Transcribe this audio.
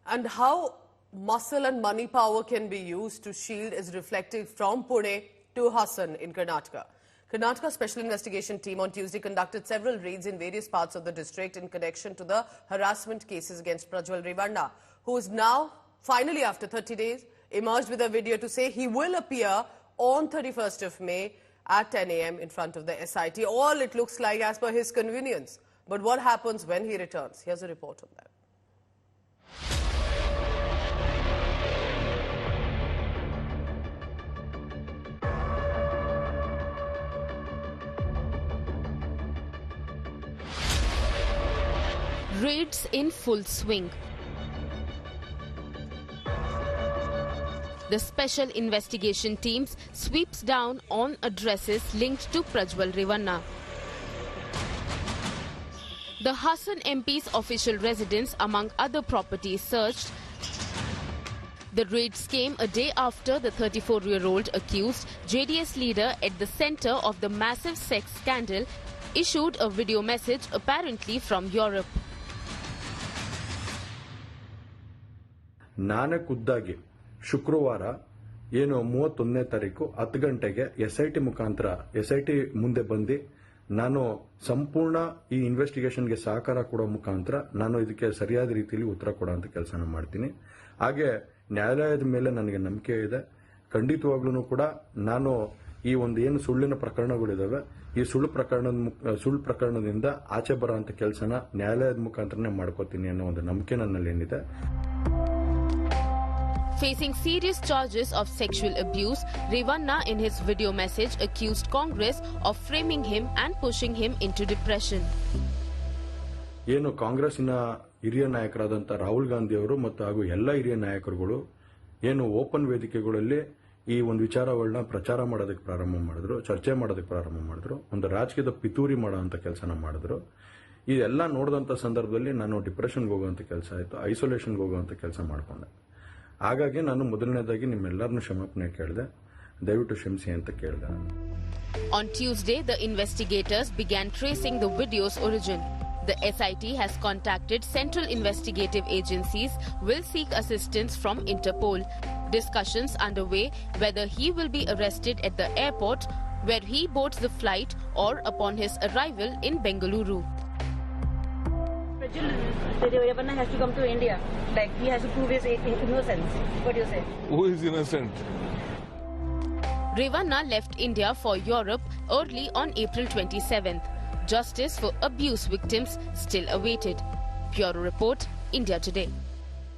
And how muscle and money power can be used to shield is reflected from Pune to Hassan in Karnataka. Karnataka Special Investigation Team on Tuesday conducted several raids in various parts of the district in connection to the harassment cases against Prajwal Revanna, who is now, finally after 30 days, emerged with a video to say he will appear on 31st of May at 10 a.m. in front of the SIT. All it looks like as per his convenience. But what happens when he returns? Here's a report on that. Raids in full swing. The special investigation teams sweeps down on addresses linked to Prajwal Revanna. The Hassan MP's official residence, among other properties searched. The raids came a day after the 34-year-old accused JDS leader at the center of the massive sex scandal issued a video message apparently from Europe. ನಾನೇ ಖುದ್ದಾಗಿ ಶುಕ್ರವಾರ ಏನು 31ನೇ ತಾರೀಕು 10 ಗಂಟೆಗೆ SIT ಮುಖಾಂತರ SIT ಮುಂದೆ ಬಂದು ನಾನು ಸಂಪೂರ್ಣ ಈ ಇನ್ವೆಸ್ಟಿಗೇಷನ್ಗೆ ಸಹಕಾರ ಕೊಡೋ ಮುಖಾಂತರ ನಾನು ಇದಕ್ಕೆ ಸರಿಯಾದ ರೀತಿಯಲ್ಲಿ ಉತ್ತರ ಕೊಡುವಂತ ಕೆಲಸನ ಮಾಡ್ತೀನಿ. ಹಾಗೆ ನ್ಯಾಯಾಲಯದ ಮೇಲೆ ನನಗೆ ನಂಬಿಕೆ ಇದೆ. ಖಂಡಿತವಾಗ್ಲೂ ಕೂಡ ನಾನು ಈ ಒಂದು ಏನು ಸುಳ್ಳಿನ ಪ್ರಕರಣಗಳಿದಾವೆ ಈ ಸುಳ್ಳು ಪ್ರಕರಣದಿಂದ ಆಚೆ ಬರೋಂತ ಕೆಲಸನ ನ್ಯಾಯಾಲಯದ ಮುಖಾಂತರನೇ ಮಾಡ್ಕೋತೀನಿ ಅನ್ನೋ ಒಂದು ನಂಬಿಕೆ ನನ್ನಲ್ಲಿ ಏನಿದೆ. Facing serious charges of sexual abuse, Revanna in his video message accused Congress of framing him and pushing him into depression. ಏನು ಕಾಂಗ್ರೆಸ್ಸಿನ ಹಿರಿಯ ನಾಯಕರಾದಂಥ ರಾಹುಲ್ ಗಾಂಧಿ ಅವರು ಮತ್ತು ಹಾಗೂ ಎಲ್ಲ ಹಿರಿಯ ನಾಯಕರುಗಳು ಏನು ಓಪನ್ ವೇದಿಕೆಗಳಲ್ಲಿ ಈ ಒಂದು ವಿಚಾರಗಳನ್ನ ಪ್ರಚಾರ ಮಾಡೋದಕ್ಕೆ ಪ್ರಾರಂಭ ಮಾಡಿದ್ರು, ಚರ್ಚೆ ಮಾಡೋದಕ್ಕೆ ಪ್ರಾರಂಭ ಮಾಡಿದ್ರು, ಒಂದು ರಾಜಕೀಯದ ಪಿತೂರಿ ಮಾಡೋಂಥ ಕೆಲಸನ ಮಾಡಿದ್ರು. ಇದೆಲ್ಲ ನೋಡಿದಂಥ ಸಂದರ್ಭದಲ್ಲಿ ನಾನು ಡಿಪ್ರೆಷನ್ಗೆ ಹೋಗುವಂಥ ಕೆಲಸ ಆಯಿತು, ಐಸೋಲೇಷನ್ಗೆ ಹೋಗುವಂಥ ಕೆಲಸ ಮಾಡಿಕೊಂಡೆ. ಹಾಗಾಗಿ ನಾನು ಮೊದಲನೇದಾಗಿ ನಿಮ್ಮೆಲ್ಲರನ್ನು ಕ್ಷಮಾಪಣೆ ಕೇಳಿದೆ, ದಯವಿಟ್ಟು ಕ್ಷಮಿಸಿ ಅಂತ ಕೇಳಿದೆ. On Tuesday, the investigators began tracing the video's origin. The SIT has contacted central investigative agencies, will seek assistance from Interpol. Discussions underway whether he will be arrested at the airport where he boards the flight or upon his arrival in Bengaluru. Revanna has to come to India. Like, he has to prove his innocence. What do you say? Who is innocent? Revanna left India for Europe early on April 27th. Justice for abuse victims still awaited. Bureau Report, India Today.